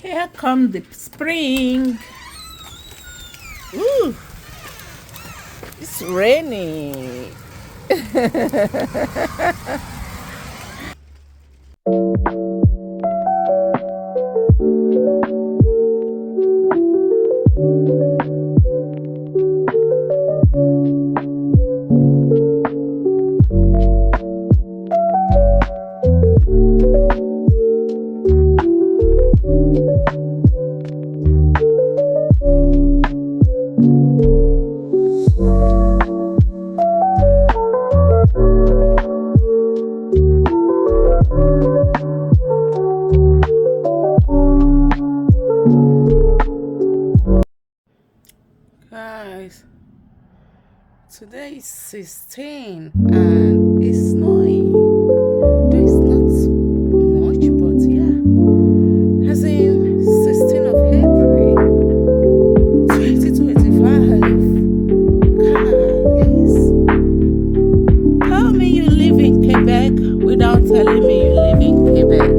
Here come the spring. Ooh, it's raining. Guys, today is 16 and it's snowing. Though it's not much, but yeah. As in 16th of April 2025. Guys, tell me you live in Quebec without telling me you live in Quebec.